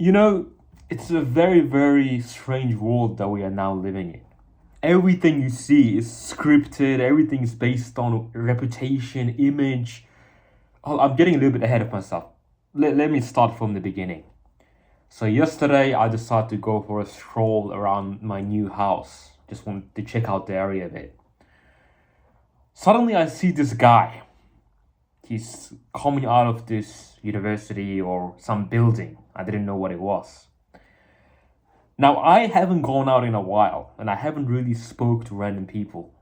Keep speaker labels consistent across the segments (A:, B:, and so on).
A: You know, it's a very, very strange world that we are now living in. Everything you see is scripted, everything is based on reputation, image. Oh, I'm getting a little bit ahead of myself. Let me start from the beginning. So, yesterday I decided to go for a stroll around my new house. Just wanted to check out the area a bit. Suddenly, I see this guy. He's coming out of this university or some building. I didn't know what it was. Now, I haven't gone out in a while, and I haven't really spoke to random people.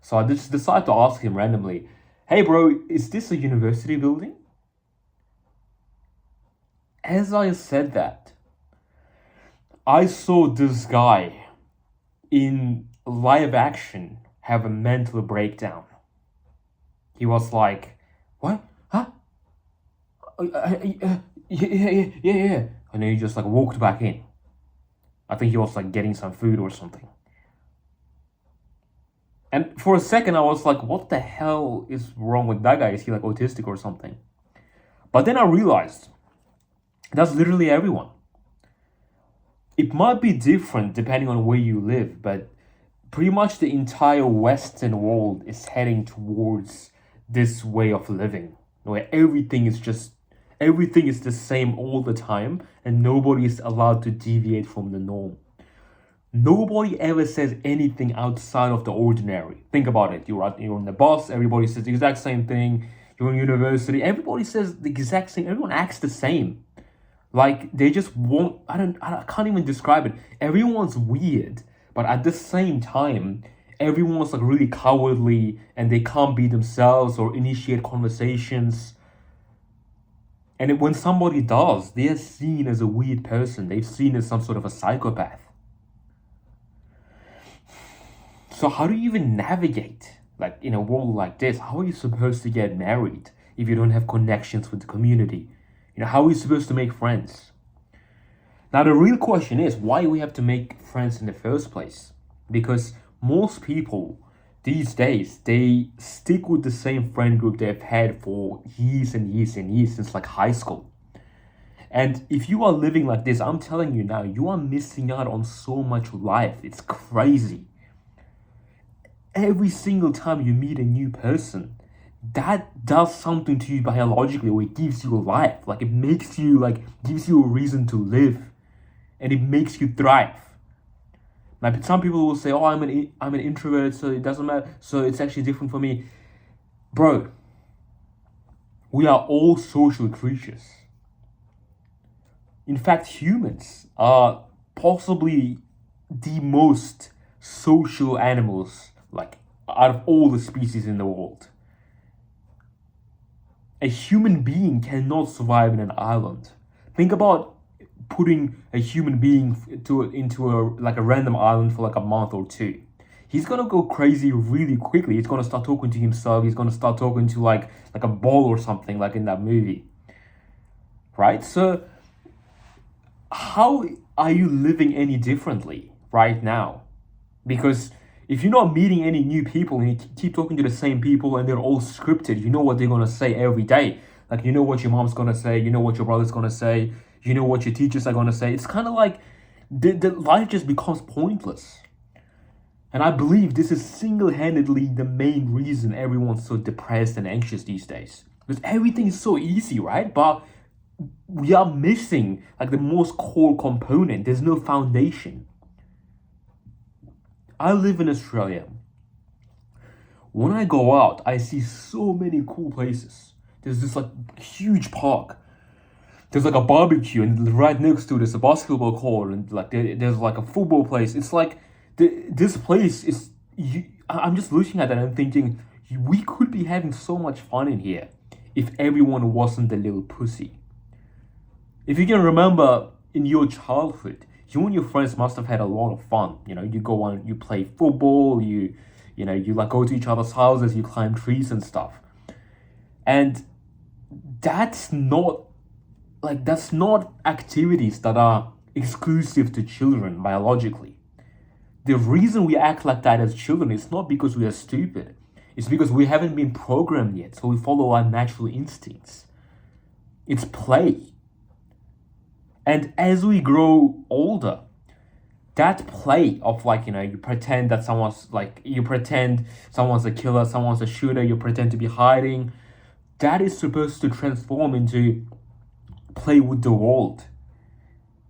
A: So I just decided to ask him randomly, "Hey bro, is this a university building?" As I said that, I saw this guy in live action have a mental breakdown. He was like, "What? Huh? Yeah. And then he just like walked back in. I think he was like getting some food or something. And for a second, I was like, what the hell is wrong with that guy? Is he like autistic or something? But then I realized that's literally everyone. It might be different depending on where you live, but pretty much the entire Western world is heading towards this way of living where everything is the same all the time and nobody is allowed to deviate from the norm. Nobody ever says anything outside of the ordinary. Think about it. You're on the bus, everybody says the exact same thing. You're in university, everybody says the exact same. Everyone acts the same. Like they just won't. I can't even describe it. Everyone's weird, but at the same time, everyone's like really cowardly and they can't be themselves or initiate conversations. And when somebody does, they are seen as a weird person. They're seen as some sort of a psychopath. So how do you even navigate like in a world like this? How are you supposed to get married if you don't have connections with the community? How are we supposed to make friends? Now, the real question is why we have to make friends in the first place. Because most people these days, they stick with the same friend group they've had for years and years and years since like high school. And if you are living like this, I'm telling you now, you are missing out on so much life. It's crazy. Every single time you meet a new person, that does something to you biologically, or it gives you life. Like it makes you gives you a reason to live, and it makes you thrive. Like some people will say, "Oh, I'm an introvert, so it doesn't matter. So it's actually different for me." Bro, we are all social creatures. In fact, humans are possibly the most social animals, like out of all the species in the world. A human being cannot survive in an island. Think about putting a human being into a random island for like a month or two. He's gonna go crazy really quickly. He's gonna start talking to himself. He's gonna start talking to like a ball or something, like in that movie. Right? So how are you living any differently right now? Because if you're not meeting any new people and you keep talking to the same people and they're all scripted, you know what they're gonna say every day. Like you know what your mom's gonna say, you know what your brother's gonna say, you know what your teachers are gonna say. It's kind of like the life just becomes pointless. And I believe this is single-handedly the main reason everyone's so depressed and anxious these days. Because everything is so easy, right? But we are missing like the most core component. There's no foundation. I live in Australia. When I go out, I see so many cool places. There's this like huge park. There's like a barbecue, and right next to it there's a basketball court, and like there's like a football place. It's like this place is. I'm just looking at that and I'm thinking we could be having so much fun in here if everyone wasn't a little pussy. If you can remember in your childhood, you and your friends must have had a lot of fun. You go on, you play football, you like go to each other's houses, you climb trees and stuff. And that's not activities that are exclusive to children biologically. The reason we act like that as children is not because we are stupid. It's because we haven't been programmed yet, so we follow our natural instincts. It's play. And as we grow older, that play of like, you pretend that you pretend someone's a killer, someone's a shooter, you pretend to be hiding, that is supposed to transform into play with the world.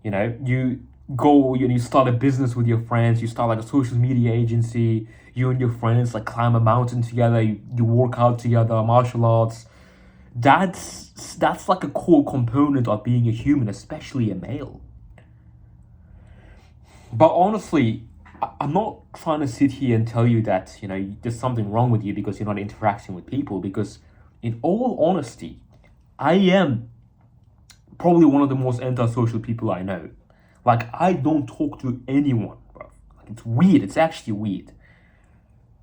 A: You go and you start a business with your friends, you start like a social media agency, you and your friends like climb a mountain together, you work out together, martial arts. That's like a core component of being a human, especially a male. But honestly, I'm not trying to sit here and tell you that, there's something wrong with you because you're not interacting with people. Because, in all honesty, I am probably one of the most antisocial people I know. Like, I don't talk to anyone, bro. Like, it's weird. It's actually weird.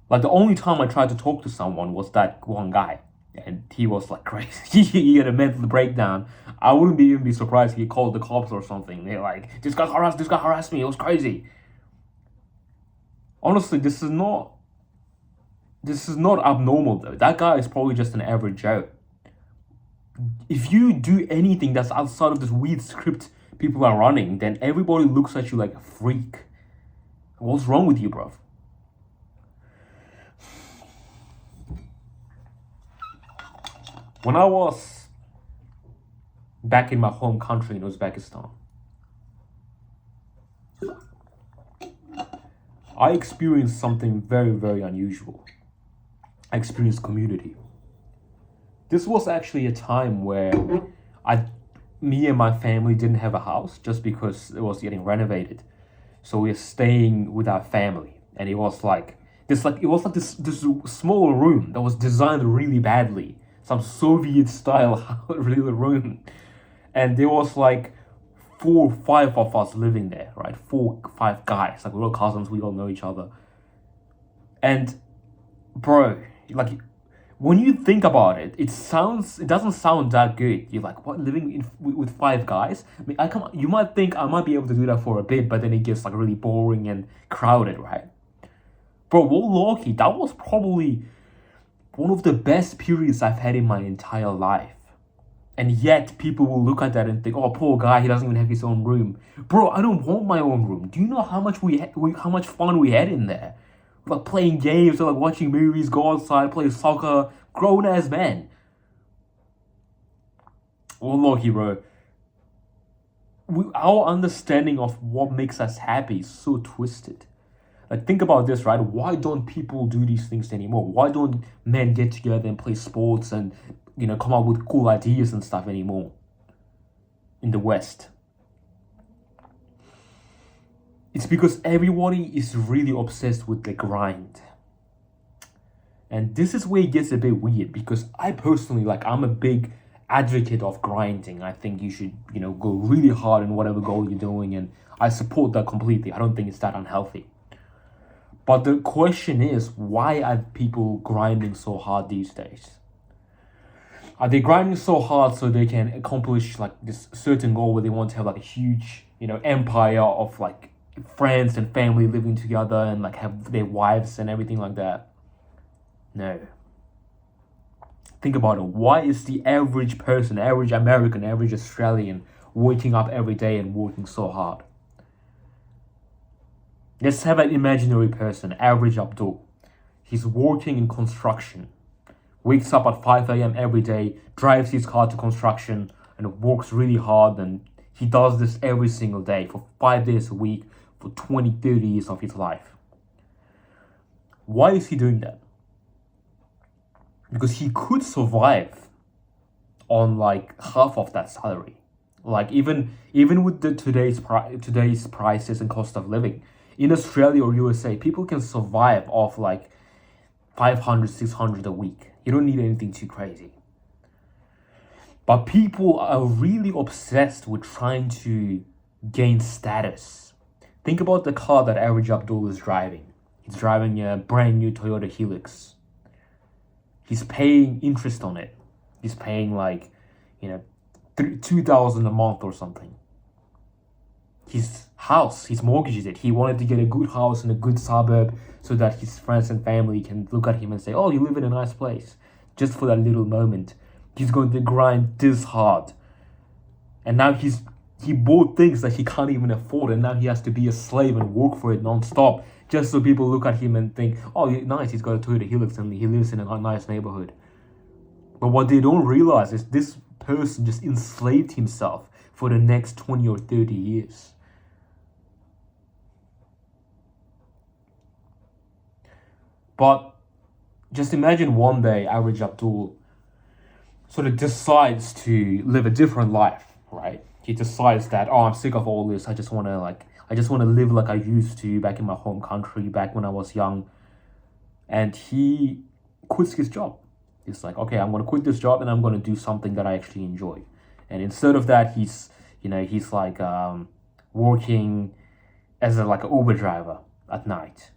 A: Like, the only time I tried to talk to someone was that one guy. And he was like crazy. He had a mental breakdown. I wouldn't even be surprised if he called the cops or something. They're like, this guy harassed me. It was crazy. Honestly, this is not abnormal though. That guy is probably just an average Joe. If you do anything that's outside of this weird script people are running, then everybody looks at you like a freak. What's wrong with you, bro? When I was back in my home country in Uzbekistan, I experienced something very, very unusual. I experienced community. This was actually a time where me and my family didn't have a house just because it was getting renovated. So we were staying with our family, and it was like this small room that was designed really badly, some Soviet style little room, and there was like 4 or 5 of us living there, right? 4, 5 guys, like we're all cousins, we all know each other, and bro, like when you think about it, it doesn't sound that good. You're like, what, living with 5 guys? I mean, you might think I might be able to do that for a bit, but then it gets like really boring and crowded, right? Bro, Loki, that was probably one of the best periods I've had in my entire life. And yet people will look at that and think, oh, poor guy, he doesn't even have his own room. Bro, I don't want my own room. Do you know how much how much fun we had in there? Like playing games or like watching movies, go outside, play soccer, grown ass men. Wallahi, bro. Our understanding of what makes us happy is so twisted. Like, think about this, right? Why don't people do these things anymore? Why don't men get together and play sports and, come up with cool ideas and stuff anymore in the West? It's because everybody is really obsessed with the grind. And this is where it gets a bit weird, because I personally, I'm a big advocate of grinding. I think you should, go really hard in whatever goal you're doing, and I support that completely. I don't think it's that unhealthy. But the question is, why are people grinding so hard these days? Are they grinding so hard so they can accomplish like this certain goal where they want to have like a huge, empire of like friends and family living together and like have their wives and everything like that? No. Think about it. Why is the average person, average American, average Australian waking up every day and working so hard? Let's have an imaginary person, average Abdul. He's working in construction. Wakes up at 5 a.m. every day, drives his car to construction, and works really hard. And he does this every single day for 5 days a week for 20, 30 years of his life. Why is he doing that? Because he could survive on like half of that salary. Like even with today's prices and cost of living. In Australia or USA, people can survive off like 500, 600 a week. You don't need anything too crazy. But people are really obsessed with trying to gain status. Think about the car that average Abdul is driving. He's driving a brand new Toyota Helix. He's paying interest on it. He's paying like, $2,000 a month or something. His house, he's mortgaged it. He wanted to get a good house in a good suburb so that his friends and family can look at him and say, oh, you live in a nice place. Just for that little moment. He's going to grind this hard. And now he's He bought things that he can't even afford, and now he has to be a slave and work for it non-stop just so people look at him and think, oh, nice, he's got a Toyota Hilux and he lives in a nice neighborhood. But what they don't realize is this person just enslaved himself for the next 20 or 30 years. But just imagine one day average Abdul sort of decides to live a different life, right? He decides that, oh, I'm sick of all this. I just want to live like I used to back in my home country, back when I was young. And he quits his job. He's like, okay, I'm going to quit this job and I'm going to do something that I actually enjoy. And instead of that, he's like working as like an Uber driver at night.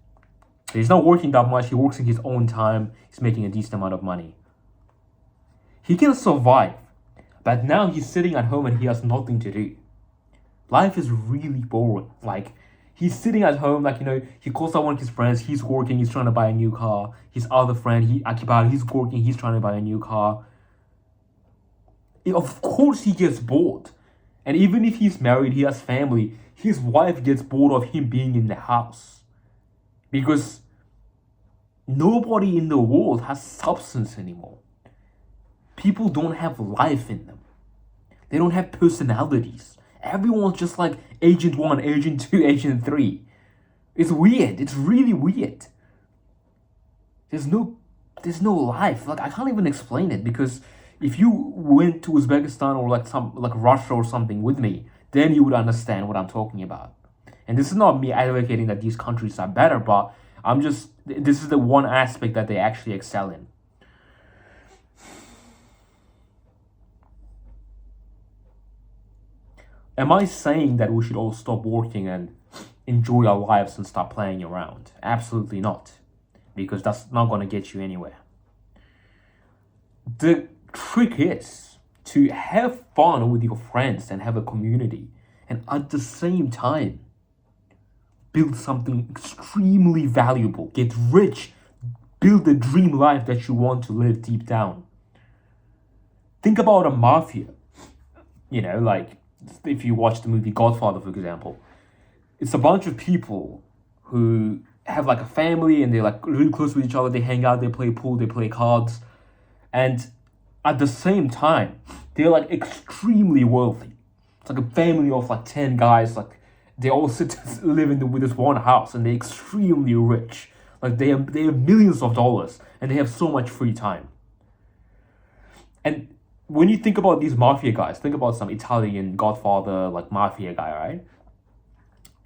A: So he's not working that much. He works in his own time. He's making a decent amount of money. He can survive. But now he's sitting at home and he has nothing to do. Life is really boring. Like, he's sitting at home, like, he calls out one of his friends, he's working, he's trying to buy a new car. His other friend, Akibara, he's working, he's trying to buy a new car. Of course he gets bored. And even if he's married, he has family, his wife gets bored of him being in the house. Because nobody in the world has substance anymore. People don't have life in them. They don't have personalities. Everyone's just like Agent 1, Agent 2, Agent 3. It's weird. It's really weird. There's no life. Like, I can't even explain it, because if you went to Uzbekistan or like Russia or something with me, then you would understand what I'm talking about. And this is not me advocating that these countries are better, but this is the one aspect that they actually excel in. Am I saying that we should all stop working and enjoy our lives and stop playing around? Absolutely not. Because that's not going to get you anywhere. The trick is to have fun with your friends and have a community, and at the same time build something extremely valuable, get rich, build the dream life that you want to live deep down. Think about a mafia. Like, if you watch the movie Godfather, for example, it's a bunch of people who have like a family and they're like really close with each other. They hang out, they play pool, they play cards, and at the same time, they're like extremely wealthy. It's like a family of like 10 guys. Like, they all live with this one house, and they're extremely rich. Like, they have millions of dollars, and they have so much free time. And when you think about these mafia guys, think about some Italian Godfather, like mafia guy, right?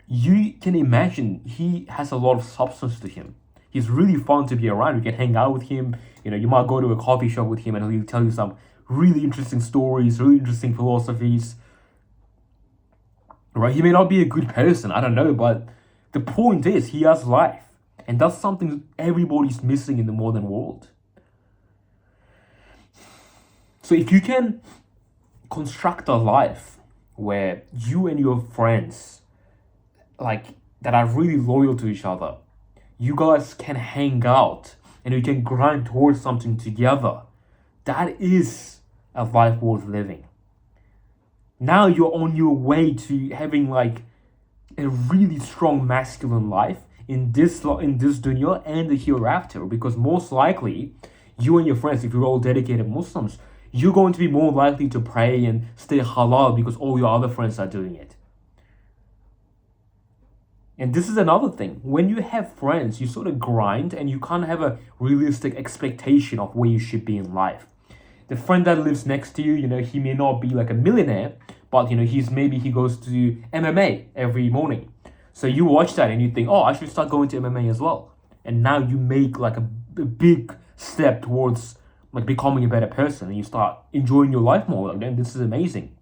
A: You can imagine he has a lot of substance to him. He's really fun to be around. You can hang out with him. You might go to a coffee shop with him and he'll tell you some really interesting stories, really interesting philosophies. Right? He may not be a good person, I don't know, but the point is he has life. And that's something everybody's missing in the modern world. So if you can construct a life where you and your friends, like, that are really loyal to each other, you guys can hang out and you can grind towards something together, that is a life worth living. Now you're on your way to having like a really strong masculine life in this dunya and the hereafter, because most likely you and your friends, if you're all dedicated Muslims, you're going to be more likely to pray and stay halal because all your other friends are doing it. And this is another thing. When you have friends, you sort of grind and you can't have a realistic expectation of where you should be in life. The friend that lives next to you, he may not be like a millionaire, but he goes to MMA every morning. So you watch that and you think, oh, I should start going to MMA as well. And now you make like a big step towards like becoming a better person, and you start enjoying your life more. Like, then this is amazing.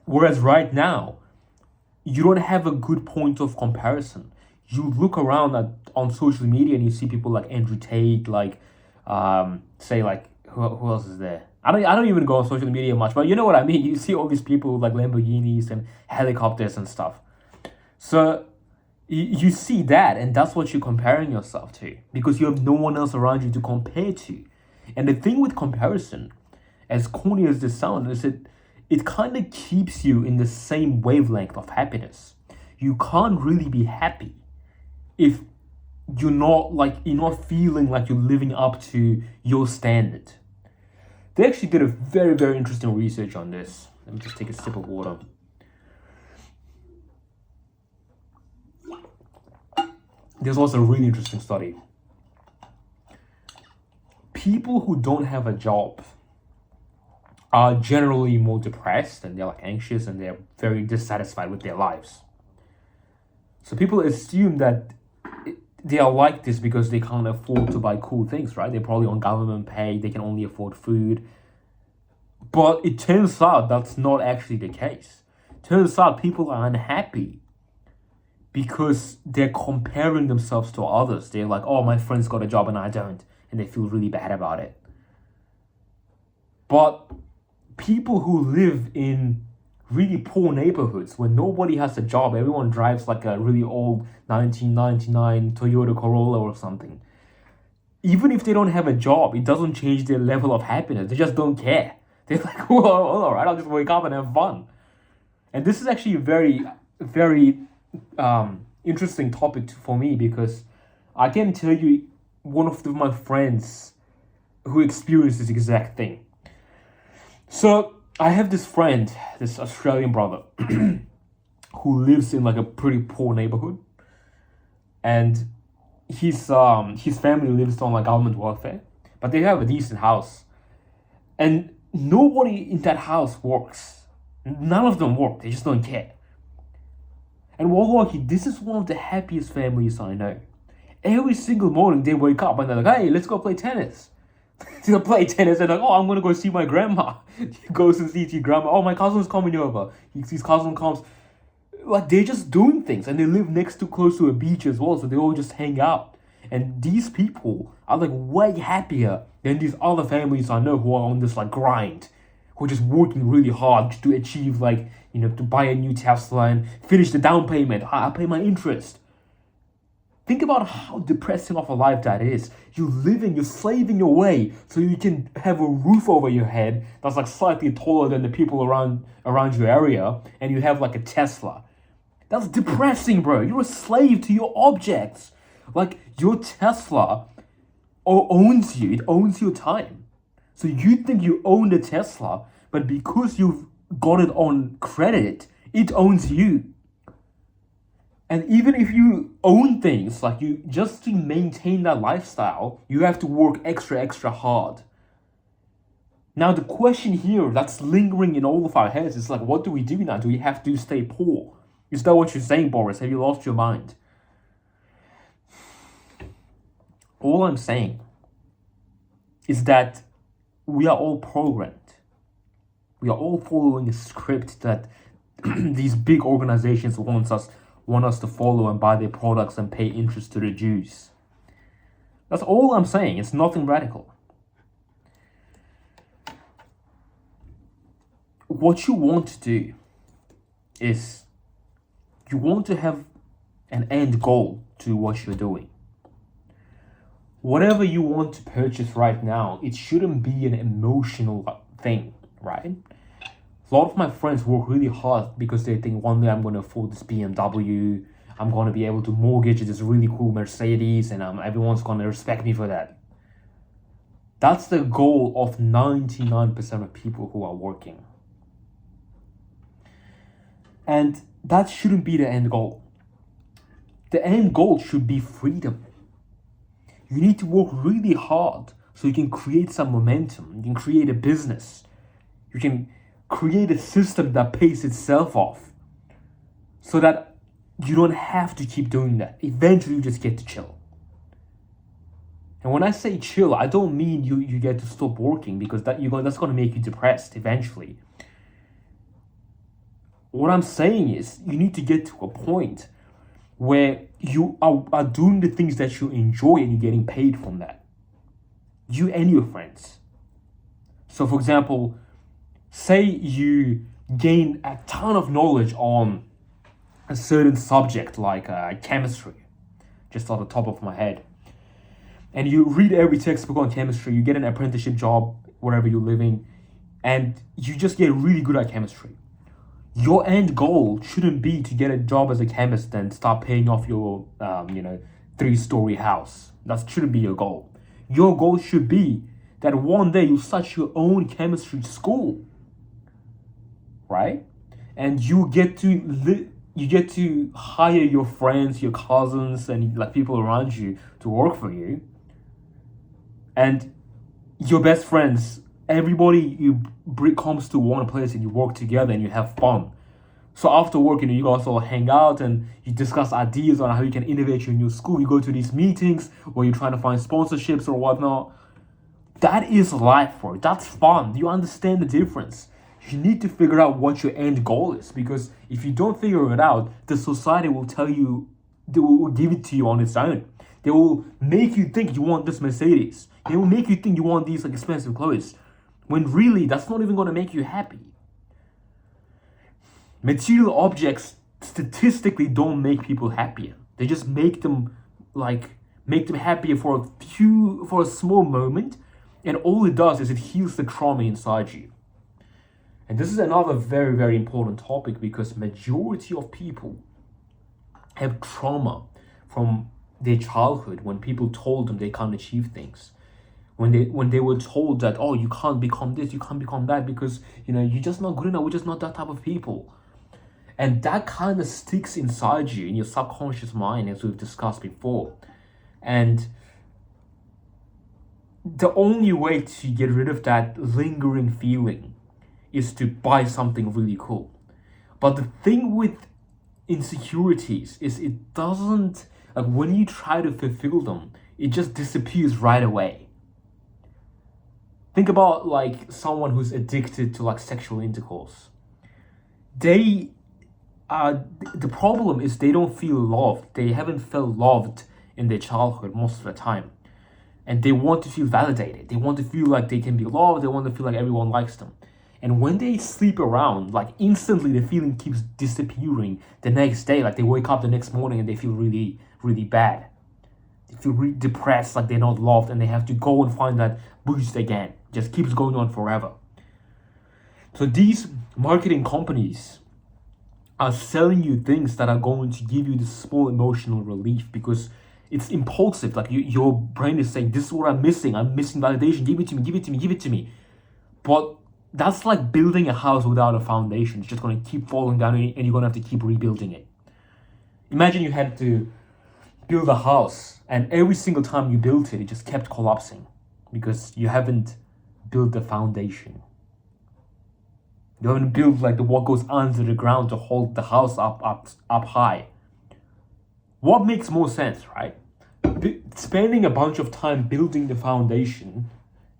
A: Whereas right now, you don't have a good point of comparison. You look around on social media and you see people like Andrew Tate, like say like who else is there? I don't even go on social media much, but you know what I mean. You see all these people with like Lamborghinis and helicopters and stuff. So you see that, and that's what you're comparing yourself to, because you have no one else around you to compare to. And the thing with comparison, as corny as this sounds, is it kind of keeps you in the same wavelength of happiness. You can't really be happy if you're not feeling like you're living up to your standard. They actually did a very, very interesting research on this. Let me just take a sip of water. There's also a really interesting study. People who don't have a job are generally more depressed, and they're like anxious, and they're very dissatisfied with their lives. So people assume that they are like this because they can't afford to buy cool things, right? They're probably on government pay, they can only afford food. But it turns out that's not actually the case. Turns out people are unhappy because they're comparing themselves to others. They're like, oh, my friend's got a job and I don't. And they feel really bad about it. But people who live in really poor neighborhoods where nobody has a job, everyone drives like a really old 1999 Toyota Corolla or something. Even if they don't have a job, it doesn't change their level of happiness. They just don't care. They're like, well, all right, I'll just wake up and have fun. And this is actually a very, very interesting topic for me, because I can tell you one of my friends who experienced this exact thing. So I have this friend, this Australian brother, who lives in like a pretty poor neighborhood, and his family lives on like government welfare, but they have a decent house, and nobody in that house works. None of them work. They just don't care. And wallahi, this is one of the happiest families I know. Every single morning they wake up and they're like, hey, let's go play tennis. To play tennis, and like, oh, I'm gonna go see my grandma. He goes and sees his grandma. Oh, my cousin's coming over. His cousin comes. Like, they're just doing things, and they live close to a beach as well, so they all just hang out. And these people are like way happier than these other families I know who are on this like grind, who are just working really hard to achieve like, to buy a new Tesla and finish the down payment. I pay my interest. Think about how depressing of a life that is. You're slaving your way so you can have a roof over your head that's like slightly taller than the people around your area, and you have like a Tesla. That's depressing, bro. You're a slave to your objects. Like, your Tesla owns you. It owns your time. So you think you own the Tesla, but because you've got it on credit, it owns you. And even if you own things, like you just to maintain that lifestyle, you have to work extra hard. Now the question here that's lingering in all of our heads is like, what do we do now? Do we have to stay poor? Is that what you're saying, Boris? Have you lost your mind? All I'm saying is that we are all programmed. We are all following a script that these big organizations want us to follow and buy their products and pay interest to the Jews. That's all I'm saying. It's nothing radical. What you want to do is you want to have an end goal to what you're doing. Whatever you want to purchase right now, it shouldn't be an emotional thing, right? A lot of my friends work really hard because they think one day I'm going to afford this BMW, I'm going to be able to mortgage this really cool Mercedes, and everyone's going to respect me for that. That's the goal of 99% of people who are working. And that shouldn't be the end goal. The end goal should be freedom. You need to work really hard so you can create some momentum. You can create a business. You can create a system that pays itself off so that you don't have to keep doing that. Eventually, you just get to chill. And when I say chill, I don't mean you get to stop working, because that's going to make you depressed eventually. What I'm saying is you need to get to a point where you are doing the things that you enjoy and you're getting paid from that. You and your friends. So, for example, say you gain a ton of knowledge on a certain subject like chemistry, just on the top of my head. And you read every textbook on chemistry, you get an apprenticeship job wherever you're living, and you just get really good at chemistry. Your end goal shouldn't be to get a job as a chemist and start paying off your 3-story house. That shouldn't be your goal. Your goal should be that one day you start your own chemistry school, right? And you get to hire your friends, your cousins, and like people around you to work for you. And your best friends, everybody comes to one place and you work together and you have fun. So after work, you guys all hang out and you discuss ideas on how you can innovate your new school. You go to these meetings where you're trying to find sponsorships or whatnot. That is life, bro. That's fun. Do you understand the difference? You need to figure out what your end goal is, because if you don't figure it out, the society will tell you, they will give it to you on its own. They will make you think you want this Mercedes. They will make you think you want these like expensive clothes, when really that's not even going to make you happy. Material objects statistically don't make people happier. They just make them happier for a small moment, and all it does is it heals the trauma inside you. And this is another very, very important topic, because majority of people have trauma from their childhood, when people told them they can't achieve things. When they were told that, oh, you can't become this, you can't become that, because you're just not good enough, we're just not that type of people. And that kind of sticks inside you in your subconscious mind, as we've discussed before. And the only way to get rid of that lingering feeling is to buy something really cool. But the thing with insecurities is it doesn't, like, when you try to fulfill them, it just disappears right away. Think about like someone who's addicted to like sexual intercourse. The problem is they don't feel loved. They haven't felt loved in their childhood most of the time. And they want to feel validated. They want to feel like they can be loved. They want to feel like everyone likes them. And when they sleep around, like instantly the feeling keeps disappearing the next day. Like they wake up the next morning and they feel really, really bad. They feel really depressed, like they're not loved, and they have to go and find that boost again. Just keeps going on forever. So these marketing companies are selling you things that are going to give you this small emotional relief, because it's impulsive. Like your brain is saying, this is what I'm missing. I'm missing validation. Give it to me, give it to me, give it to me. But that's like building a house without a foundation. It's just going to keep falling down, and you're going to have to keep rebuilding it. Imagine you had to build a house, and every single time you built it, it just kept collapsing because you haven't built the foundation. You haven't built like what goes under the ground to hold the house up high. What makes more sense, right? Spending a bunch of time building the foundation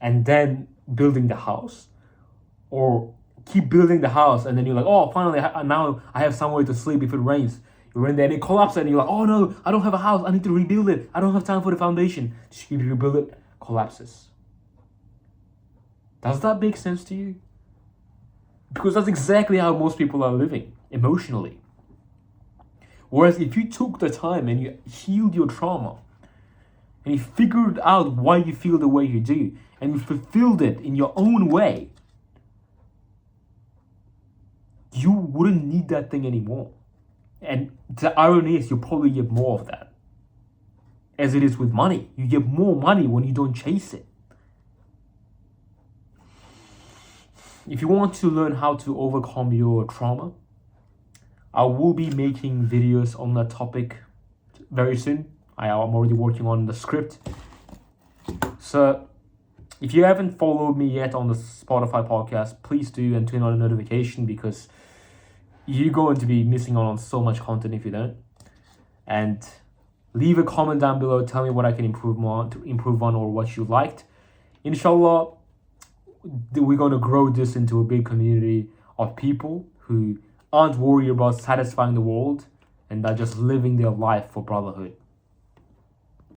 A: and then building the house, or keep building the house and then you're like, oh, finally, now I have somewhere to sleep if it rains. You're in there and it collapses and you're like, oh no, I don't have a house. I need to rebuild it. I don't have time for the foundation. Just keep rebuild it, collapses. Does that make sense to you? Because that's exactly how most people are living emotionally. Whereas if you took the time and you healed your trauma, and you figured out why you feel the way you do, and you fulfilled it in your own way, you wouldn't need that thing anymore. And the irony is, you'll probably get more of that. As it is with money. You get more money when you don't chase it. If you want to learn how to overcome your trauma, I will be making videos on that topic very soon. I am already working on the script. So if you haven't followed me yet on the Spotify podcast, please do, and turn on the notification, because you're going to be missing out on so much content if you don't. And leave a comment down below. Tell me what I can improve on, or what you liked. Inshallah, we're going to grow this into a big community of people who aren't worried about satisfying the world and are just living their life for brotherhood.